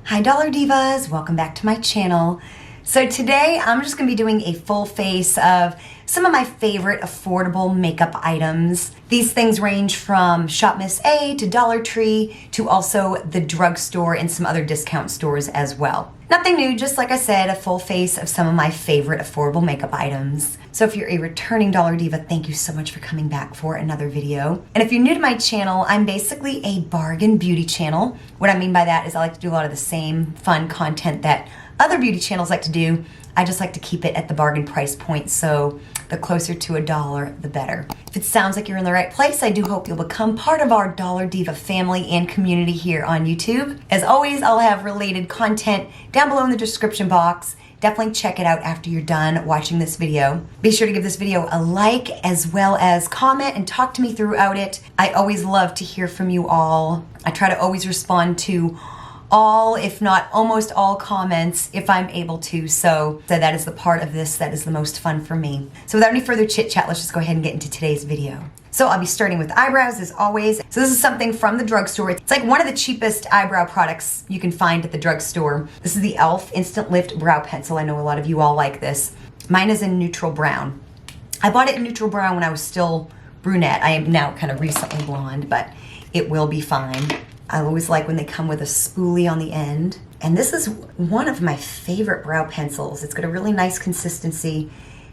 Hi Dollar Divas, welcome back to my channel. So today I'm just going to be doing a full face of some of my favorite affordable makeup items. These things range from Shop Miss A to Dollar Tree to also the drugstore and some other discount stores as well. Nothing new, just like I said, a full face of some of my favorite affordable makeup items. So if you're a returning Dollar Diva, thank you so much for coming back for another video. And if you're new to my channel, I'm basically a bargain beauty channel. What I mean by that is I like to do a lot of the same fun content that other beauty channels like to do. I just like to keep it at the bargain price point, so the closer to $1, the better. If it sounds like you're in the right place, I do hope you'll become part of our Dollar Diva family and community here on YouTube. As always, I'll have related content down below in the description box. Definitely check it out after you're done watching this video. Be sure to give this video a like as well as comment and talk to me throughout it. I always love to hear from you all. I try to always respond to all, if not almost all, comments if I'm able to, so that is the part of this that is the most fun for me. So without any further chit chat, let's just go ahead and get into today's video. So I'll be starting with eyebrows as always. So this is something from the drugstore. It's like one of the cheapest eyebrow products you can find at the drugstore. This is the e.l.f. Instant Lift Brow Pencil. I know a lot of you all like this. Mine is in neutral brown. I bought it in neutral brown when I was still brunette. I am now kind of recently blonde, but it will be fine. I always like when they come with a spoolie on the end. And this is one of my favorite brow pencils. It's got a really nice consistency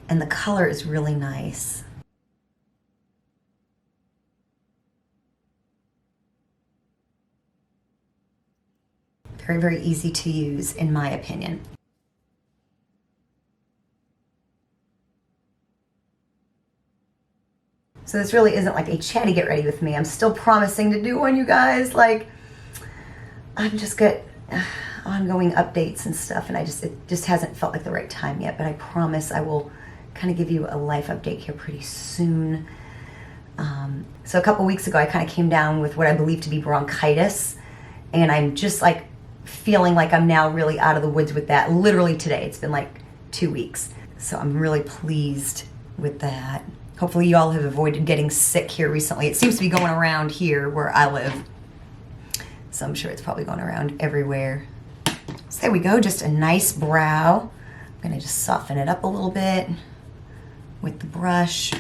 and the color is really nice. Very, very easy to use in my opinion. So this really isn't like a chatty get ready with me. I'm still promising to do one, you guys. Like, I'm just got ongoing updates and stuff, and it just hasn't felt like the right time yet, but I promise I will kind of give you a life update here pretty soon. So a couple weeks ago, I kind of came down with what I believe to be bronchitis, and I'm just like feeling like I'm now really out of the woods with that. Literally today, it's been like 2 weeks. So I'm really pleased with that. Hopefully you all have avoided getting sick here recently. It seems to be going around here where I live. So I'm sure it's probably going around everywhere. So there we go, just a nice brow. I'm gonna just soften it up a little bit with the brush.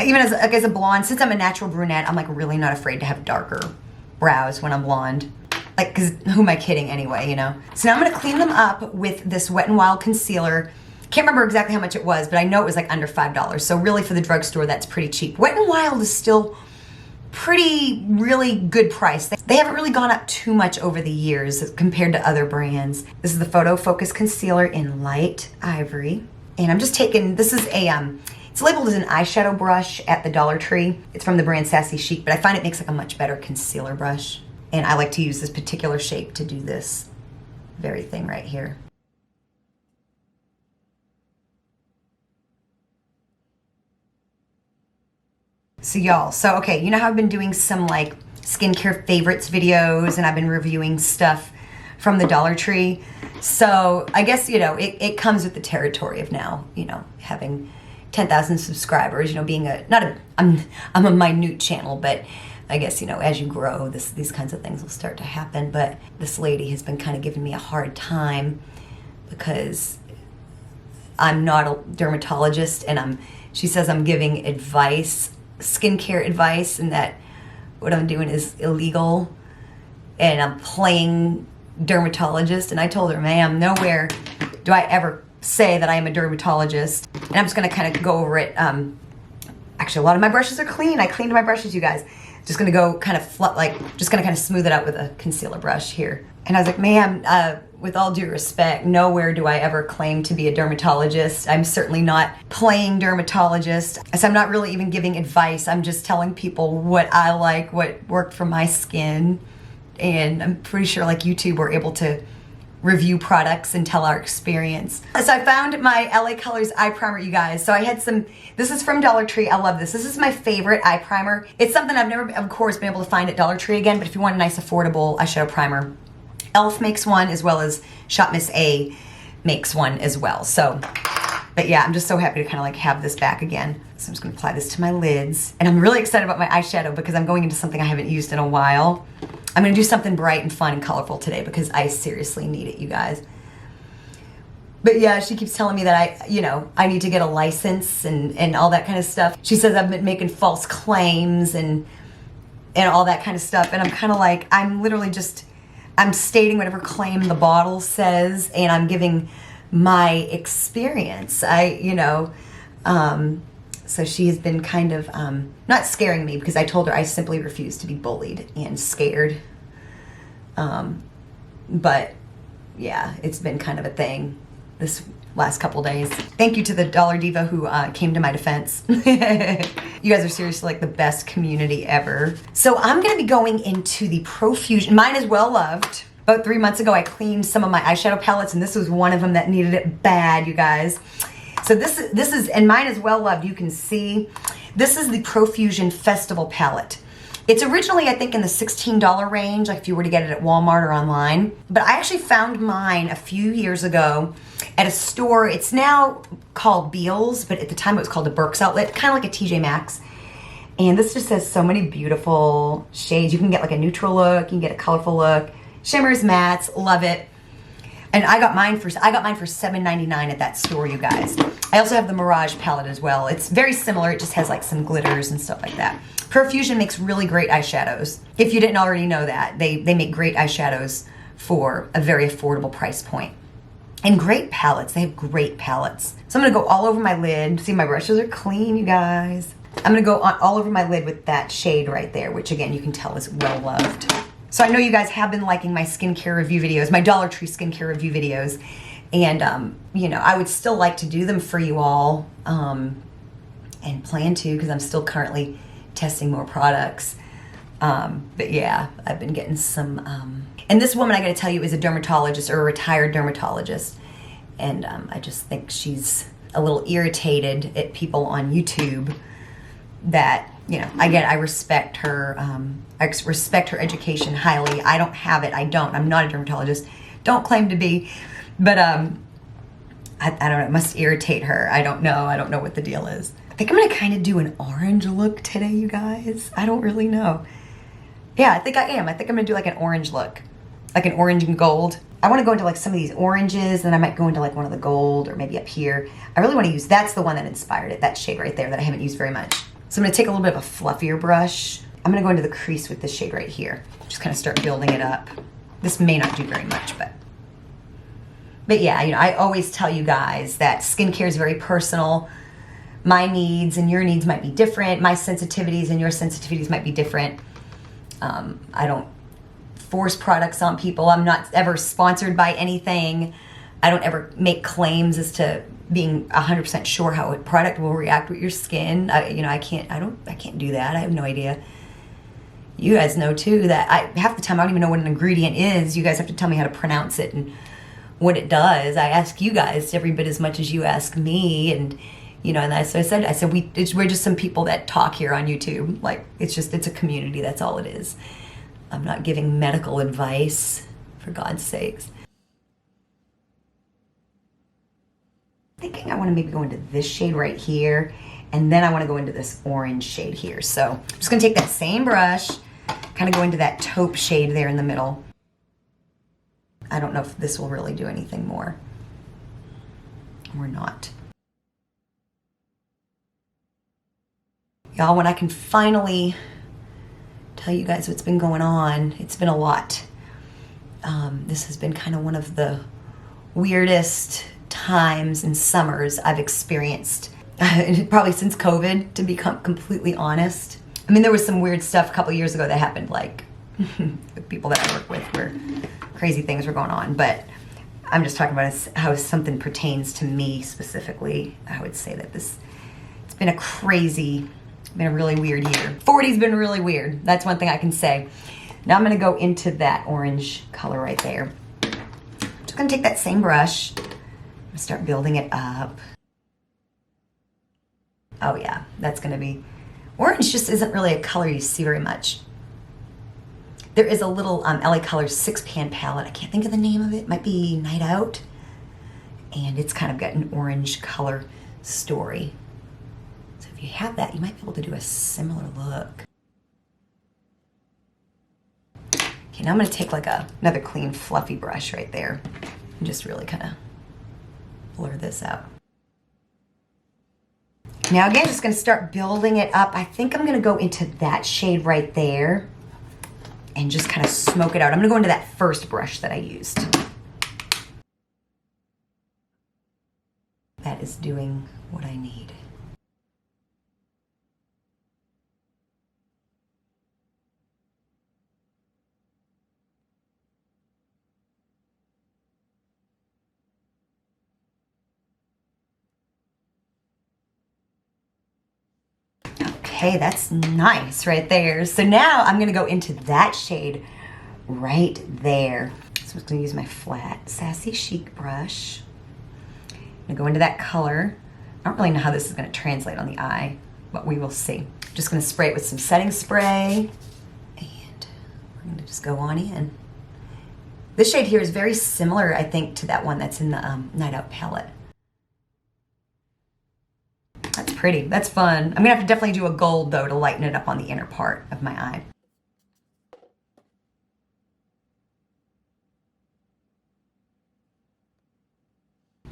Even as a blonde, since I'm a natural brunette, I'm like really not afraid to have darker brows when I'm blonde. Like, cause who am I kidding anyway, you know? So now I'm gonna clean them up with this Wet n Wild concealer. Can't remember exactly how much it was, but I know it was like under $5. So really for the drugstore, that's pretty cheap. Wet n Wild is still really good price. They haven't really gone up too much over the years compared to other brands. This is the PhotoFocus concealer in light ivory. And I'm just taking, this is it's labeled as an eyeshadow brush at the Dollar Tree. It's from the brand Sassy Chic, but I find it makes like a much better concealer brush. And I like to use this particular shape to do this very thing right here. So y'all, okay, you know how I've been doing some like skincare favorites videos and I've been reviewing stuff from the Dollar Tree. So I guess, you know, it comes with the territory of now, you know, having 10,000 subscribers, you know, being I'm a minute channel, but I guess, you know, as you grow, these kinds of things will start to happen. But this lady has been kind of giving me a hard time because I'm not a dermatologist and she says I'm giving advice, skincare advice, and that what I'm doing is illegal and I'm playing dermatologist. And I told her, ma'am, nowhere do I ever say that I am a dermatologist. And I'm just gonna kind of go over it. Actually, a lot of my brushes are clean. I cleaned my brushes, you guys. Just gonna go kind of just gonna kind of smooth it out with a concealer brush here. And I was like, ma'am, with all due respect, nowhere do I ever claim to be a dermatologist. I'm certainly not playing dermatologist. So I'm not really even giving advice. I'm just telling people what I like, what worked for my skin. And I'm pretty sure like YouTube, we're able to review products and tell our experience. So I found my LA Colors eye primer, you guys. So I had this is from Dollar Tree. I love this. This is my favorite eye primer. It's something I've never, of course, been able to find at Dollar Tree again, but if you want a nice affordable eyeshadow primer, e.l.f. makes one as well as Shop Miss A makes one as well. So, but yeah, I'm just so happy to kind of like have this back again. So I'm just gonna apply this to my lids. And I'm really excited about my eyeshadow because I'm going into something I haven't used in a while. I'm gonna do something bright and fun and colorful today because I seriously need it, you guys. But yeah, she keeps telling me that I need to get a license and all that kind of stuff. She says I've been making false claims and all that kind of stuff. And I'm kind of like, I'm literally just, I'm stating whatever claim the bottle says, and I'm giving my experience. So she has been kind of, not scaring me, because I told her I simply refuse to be bullied and scared. But yeah, it's been kind of a thing this last couple days. Thank you to the Dollar Diva who came to my defense. You guys are seriously like the best community ever. So I'm gonna be going into the Profusion. Mine is well loved. About 3 months ago, I cleaned some of my eyeshadow palettes, and this was one of them that needed it bad, you guys. So this is, and mine is well loved. You can see, this is the Profusion Festival palette. It's originally, I think, in the $16 range, like if you were to get it at Walmart or online. But I actually found mine a few years ago at a store. It's now called Beals, but at the time it was called a Burke's Outlet, kind of like a TJ Maxx. And this just has so many beautiful shades. You can get like a neutral look, you can get a colorful look, shimmers, mattes, love it. And I got mine for $7.99 at that store, you guys. I also have the Mirage palette as well. It's very similar. It just has like some glitters and stuff like that. Profusion makes really great eyeshadows. If you didn't already know that, they make great eyeshadows for a very affordable price point. And great palettes. They have great palettes. So I'm going to go all over my lid. See, my brushes are clean, you guys. I'm going to go all over my lid with that shade right there, which again, you can tell is well loved. So I know you guys have been liking my skincare review videos, my Dollar Tree skincare review videos. And, I would still like to do them for you all, and plan to, because I'm still currently testing more products. But yeah, I've been getting some, and this woman, I gotta tell you, is a dermatologist, or a retired dermatologist. And I just think she's a little irritated at people on YouTube that, I respect her, I respect her education highly. I don't have it. I'm not a dermatologist. Don't claim to be. But I don't know, it must irritate her. I don't know what the deal is. I think I'm gonna kind of do an orange look today, you guys. I don't really know. Yeah, I think I am. I think I'm gonna do like an orange look, like an orange and gold. I wanna go into like some of these oranges, and I might go into like one of the gold, or maybe up here. I really wanna use, that's the one that inspired it, that shade right there that I haven't used very much. So I'm gonna take a little bit of a fluffier brush. I'm gonna go into the crease with this shade right here. Just kind of start building it up. This may not do very much, but yeah, I always tell you guys that skincare is very personal. My needs and your needs might be different. My sensitivities and your sensitivities might be different. I don't force products on people. I'm not ever sponsored by anything. I don't ever make claims as to being 100% sure how a product will react with your skin. I can't do that. I have no idea. You guys know too that half the time I don't even know what an ingredient is. You guys have to tell me how to pronounce it and what it does. I ask you guys every bit as much as you ask me, and and so I said we're just some people that talk here on YouTube. Like it's a community. That's all it is. I'm not giving medical advice, for God's sakes. Thinking I want to maybe go into this shade right here, and then I want to go into this orange shade here. So I'm just gonna take that same brush, kind of go into that taupe shade there in the middle. I don't know if this will really do anything more or not. Y'all, when I can finally tell you guys what's been going on, it's been a lot. This has been kind of one of the weirdest times and summers I've experienced, probably since COVID, to be completely honest. I mean, there was some weird stuff a couple years ago that happened, like with people that I work with, where crazy things were going on, but I'm just talking about how something pertains to me specifically. I would say that it's been been a really weird year. 40's been really weird. That's one thing I can say. Now I'm gonna go into that orange color right there. I'm just gonna take that same brush, start building it up. Oh yeah, that's gonna be, orange just isn't really a color you see very much. There is a little LA Colors 6-pan palette. I can't think of the name of it. It might be Night Out. And it's kind of got an orange color story. So if you have that, you might be able to do a similar look. Okay, now I'm gonna take like another clean, fluffy brush right there and just really kind of blur this out. Now again, just gonna start building it up. I think I'm gonna go into that shade right there and just kind of smoke it out. I'm gonna go into that first brush that I used. That is doing what I need. Okay, that's nice right there. So now I'm gonna go into that shade right there. So I'm just gonna use my flat Sassy Chic brush. I'm gonna go into that color. I don't really know how this is gonna translate on the eye, but we will see. Just gonna spray it with some setting spray, and we're gonna just go on in. This shade here is very similar, I think, to that one that's in the Night Out palette. That's pretty, that's fun. I'm gonna have to definitely do a gold though to lighten it up on the inner part of my eye.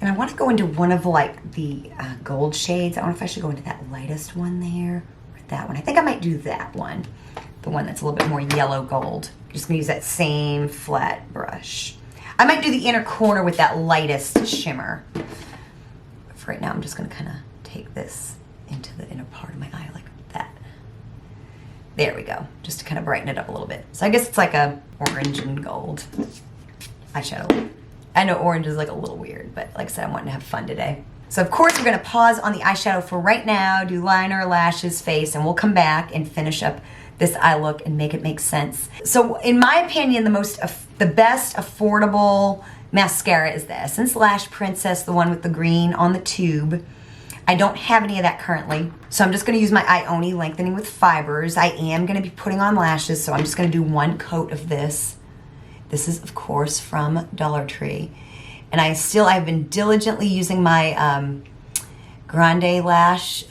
And I want to go into one of like the gold shades. I don't know if I should go into that lightest one there or that one. I think I might do that one, the one that's a little bit more yellow gold. Just gonna use that same flat brush. I might do the inner corner with that lightest shimmer. But for right now, I'm just gonna kind of take this into the inner part of my eye like that. There we go, just to kind of brighten it up a little bit. So I guess it's like a orange and gold eyeshadow. I know orange is like a little weird, but like I said, I'm wanting to have fun today. So of course we're gonna pause on the eyeshadow for right now, do liner, lashes, face, and we'll come back and finish up this eye look and make it make sense. So in my opinion, the best affordable mascara is the Essence Lash Princess, the one with the green on the tube. I don't have any of that currently, so I'm just gonna use my IONI Lengthening with Fibers. I am gonna be putting on lashes, so I'm just gonna do one coat of this. This is, of course, from Dollar Tree. And I've been diligently using my Grande Lash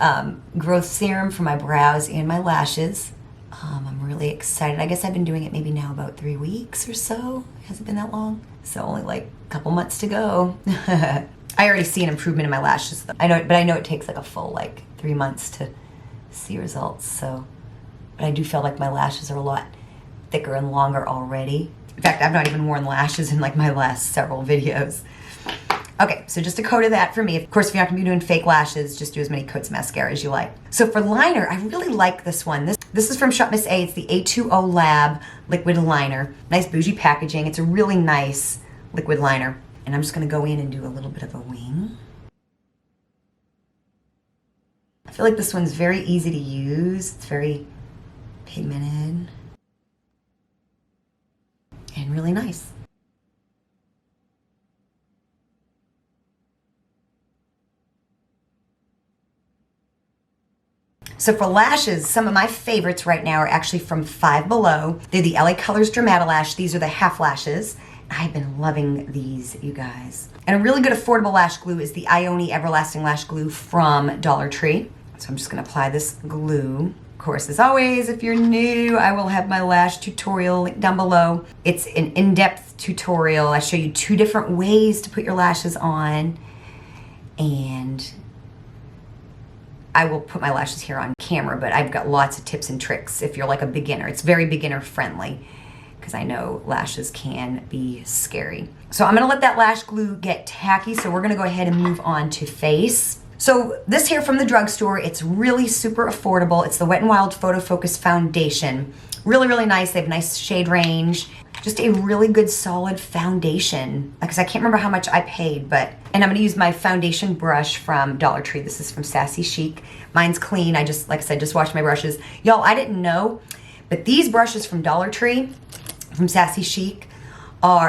Growth Serum for my brows and my lashes. I'm really excited. I guess I've been doing it maybe now about 3 weeks or so. It hasn't been that long. So only like a couple months to go. I already see an improvement in my lashes though. I know it takes like a full like 3 months to see results. So, but I do feel like my lashes are a lot thicker and longer already. In fact, I've not even worn lashes in like my last several videos. Okay, so just a coat of that for me. Of course, if you're not gonna be doing fake lashes, just do as many coats of mascara as you like. So for liner, I really like this one. This is from Shop Miss A. It's the A2O Lab Liquid Liner. Nice bougie packaging. It's a really nice liquid liner. And I'm just gonna go in and do a little bit of a wing. I feel like this one's very easy to use. It's very pigmented and really nice. So for lashes, some of my favorites right now are actually from Five Below. They're the LA Colors Dramatalash. These are the half lashes. I've been loving these, you guys. And a really good affordable lash glue is the IONI Everlasting Lash Glue from Dollar Tree. So I'm just gonna apply this glue. Of course, as always, if you're new, I will have my lash tutorial linked down below. It's an in-depth tutorial. I show you 2 different ways to put your lashes on, and I will put my lashes here on camera, but I've got lots of tips and tricks if you're like a beginner. It's very beginner friendly because I know lashes can be scary. So I'm gonna let that lash glue get tacky, so we're gonna go ahead and move on to face. So this here from the drugstore, it's really super affordable. It's the Wet n Wild PhotoFocus Foundation. Really, really nice. They have nice shade range. Just a really good solid foundation. Because I can't remember how much I paid, and I'm gonna use my foundation brush from Dollar Tree. This is from Sassy Chic. Mine's clean. Like I said, just washed my brushes. Y'all, I didn't know, but these brushes from Dollar Tree, from Sassy Chic,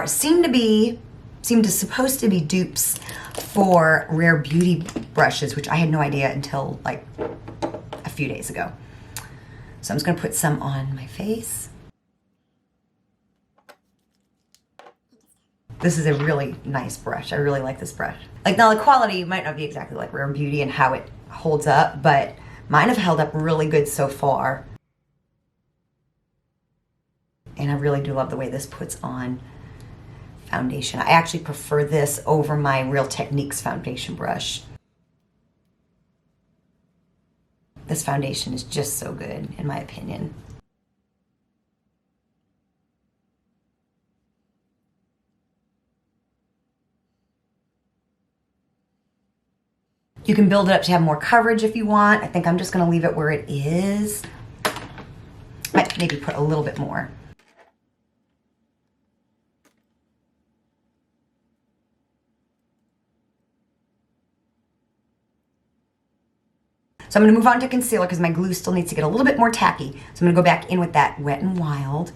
seem to supposed to be dupes for Rare Beauty brushes, which I had no idea until like a few days ago. So I'm just gonna put some on my face. This is a really nice brush. I really like this brush. Like now the quality might not be exactly like Rare Beauty and how it holds up, but mine have held up really good so far. And I really do love the way this puts on foundation. I actually prefer this over my Real Techniques foundation brush. This foundation is just so good, in my opinion. You can build it up to have more coverage if you want. I think I'm just gonna leave it where it is. Might maybe put a little bit more. So I'm gonna move on to concealer because my glue still needs to get a little bit more tacky. So I'm gonna go back in with that Wet n Wild.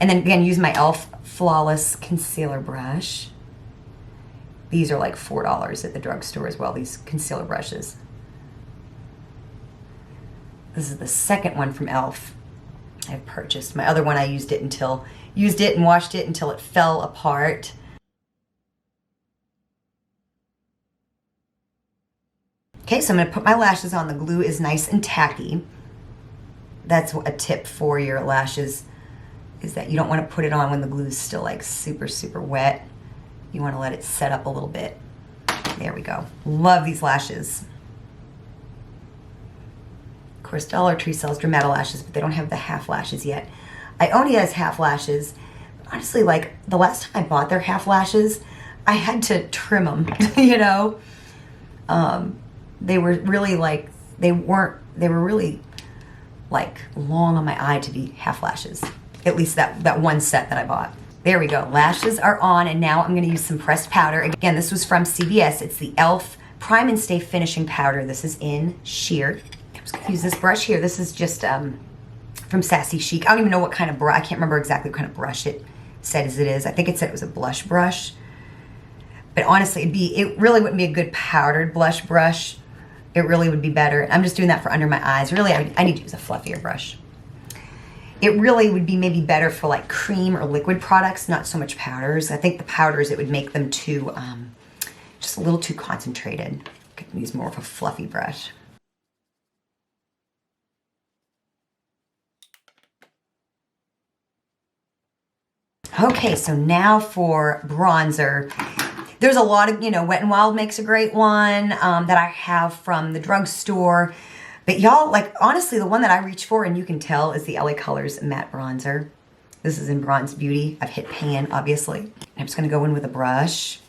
And then again, use my e.l.f. Flawless Concealer Brush. These are like $4 at the drugstore as well, these concealer brushes. This is the second one from e.l.f. I've purchased. My other one I used it and washed it until it fell apart. Okay, so I'm gonna put my lashes on. The glue is nice and tacky. That's a tip for your lashes, is that you don't want to put it on when the glue is still like super, super wet. You want to let it set up a little bit. There we go. Love these lashes. Of course, Dollar Tree sells Dramatalash's, but they don't have the half lashes yet. IONI has half lashes. Honestly, like the last time I bought their half lashes, I had to trim them, you know? They were really like, they were really like long on my eye to be half lashes. At least that one set that I bought. There we go, lashes are on, and now I'm gonna use some pressed powder. Again, this was from CVS. It's the e.l.f. Prime and Stay Finishing Powder. This is in Sheer. I'm just gonna use this brush here. This is just from Sassy Chic. I don't even know what kind of brush, I can't remember exactly what kind of brush it said as it is. I think it said it was a blush brush. But honestly, it really wouldn't be a good powdered blush brush. It really would be better. I'm just doing that for under my eyes. Really, I need to use a fluffier brush. It really would be maybe better for like cream or liquid products, not so much powders. I think the powders, it would make them too, just a little too concentrated. I could use more of a fluffy brush. Okay, so now for bronzer. There's a lot of, you know, Wet n Wild makes a great one that I have from the drugstore. But y'all, like, honestly, the one that I reach for, and you can tell, is the LA Colors Matte Bronzer. This is in Bronze Beauty. I've hit pan, obviously. I'm just going to go in with a brush.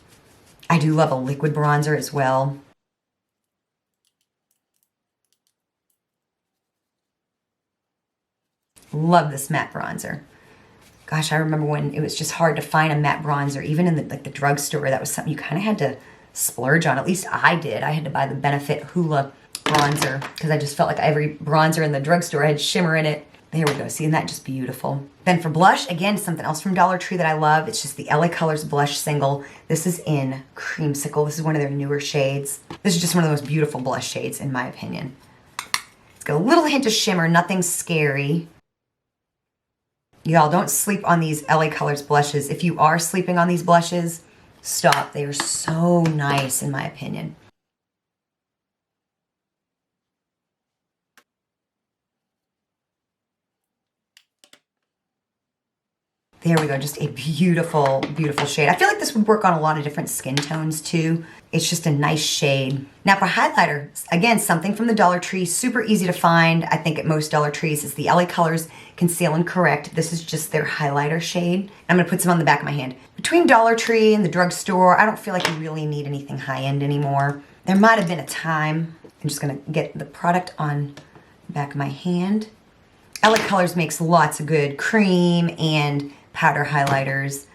I do love a liquid bronzer as well. Love this matte bronzer. Gosh, I remember when it was just hard to find a matte bronzer. Even in the drugstore, that was something you kind of had to splurge on. At least I did. I had to buy the Benefit Hoola bronzer because I just felt like every bronzer in the drugstore had shimmer in it. There we go. See, isn't that just beautiful? Then for blush, again, something else from Dollar Tree that I love. It's just the LA Colors Blush Single. This is in Creamsicle. This is one of their newer shades. This is just one of the most beautiful blush shades, in my opinion. It's got a little hint of shimmer, nothing scary. Y'all, don't sleep on these LA Colors blushes. If you are sleeping on these blushes, stop. They are so nice, in my opinion. There we go, just a beautiful, beautiful shade. I feel like this would work on a lot of different skin tones too. It's just a nice shade. Now for highlighter, again, something from the Dollar Tree, super easy to find. I think at most Dollar Trees is the LA Colors Conceal and Correct. This is just their highlighter shade. I'm gonna put some on the back of my hand. Between Dollar Tree and the drugstore, I don't feel like you really need anything high-end anymore. There might have been a time. I'm just gonna get the product on the back of my hand. LA Colors makes lots of good cream and powder highlighters.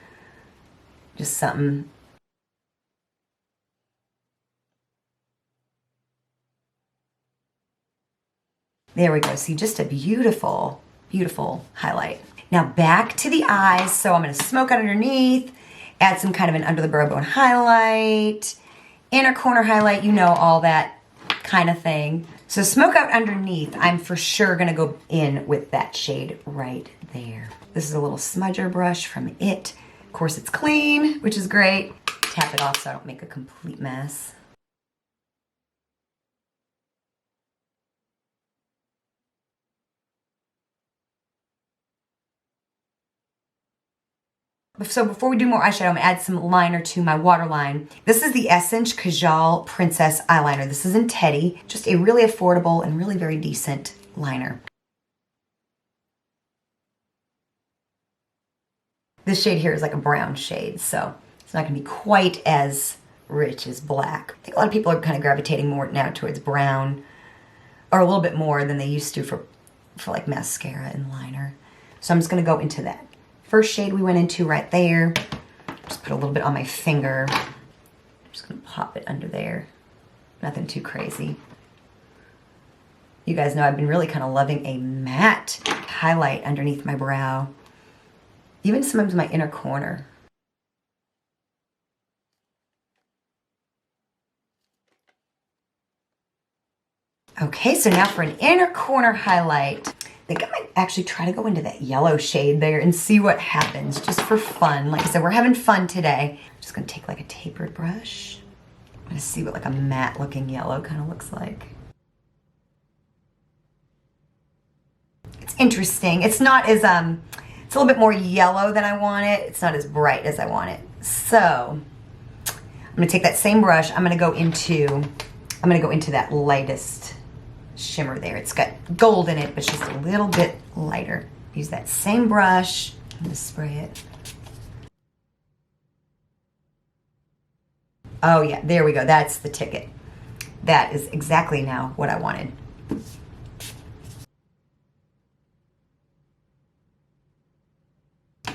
Just something. There we go. See, just a beautiful, beautiful highlight. Now back to the eyes. So I'm going to smoke out underneath, add some kind of an under the brow bone highlight, inner corner highlight, you know, all that kind of thing. So smoke out underneath, I'm for sure going to go in with that shade right there. This is a little smudger brush from IT. Of course, it's clean, which is great. Tap it off so I don't make a complete mess. So before we do more eyeshadow, I'm gonna add some liner to my waterline. This is the Essence Kajal Princess Eyeliner. This is in Teddy. Just a really affordable and really very decent liner. This shade here is like a brown shade, so it's not gonna be quite as rich as black. I think a lot of people are kind of gravitating more now towards brown, or a little bit more than they used to for like mascara and liner. So I'm just gonna go into that first shade we went into right there. Just put a little bit on my finger. I'm just gonna pop it under there. Nothing too crazy. You guys know I've been really kind of loving a matte highlight underneath my brow. Even sometimes my inner corner. Okay, so now for an inner corner highlight, I think I might actually try to go into that yellow shade there and see what happens, just for fun. Like I said, we're having fun today. I'm just gonna take like a tapered brush. I'm gonna see what like a matte looking yellow kind of looks like. It's interesting. It's not as, it's a little bit more yellow than I want it. It's not as bright as I want it. So I'm gonna take that same brush. I'm gonna go into that lightest shimmer there. It's got gold in it, but it's just a little bit lighter. Use that same brush. I'm gonna spray it. Oh yeah, there we go. That's the ticket. That is exactly now what I wanted.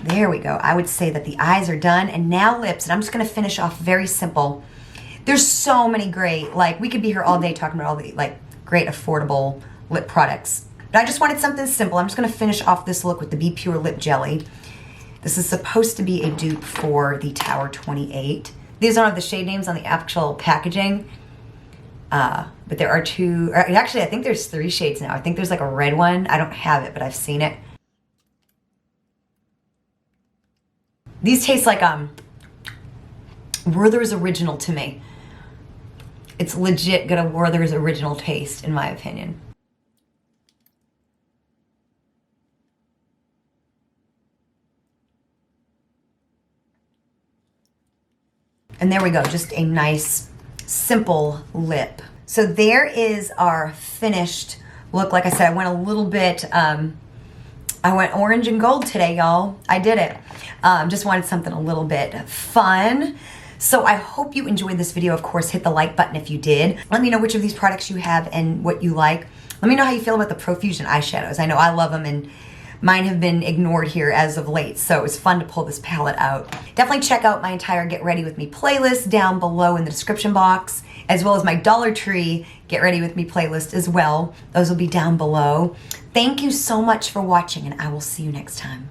There we go. I would say that the eyes are done, and now lips, and I'm just gonna finish off very simple. There's so many great, like we could be here all day talking about all the like great affordable lip products. But I just wanted something simple. I'm just gonna finish off this look with the BPure Lip Jelly. This is supposed to be a dupe for the Tower 28. These don't have the shade names on the actual packaging, but there are two, or actually I think there's 3 shades now. I think there's like a red one. I don't have it, but I've seen it. These taste like Werther's Original to me. It's legit got a Werther's Original taste, in my opinion. And there we go, just a nice, simple lip. So there is our finished look. Like I said, I went a little bit, I went orange and gold today, y'all. I did it. Just wanted something a little bit fun. So I hope you enjoyed this video. Of course, hit the like button if you did. Let me know which of these products you have and what you like. Let me know how you feel about the Profusion eyeshadows. I know I love them, and mine have been ignored here as of late, so it was fun to pull this palette out. Definitely check out my entire Get Ready With Me playlist down below in the description box, as well as my Dollar Tree Get Ready With Me playlist as well. Those will be down below. Thank you so much for watching, and I will see you next time.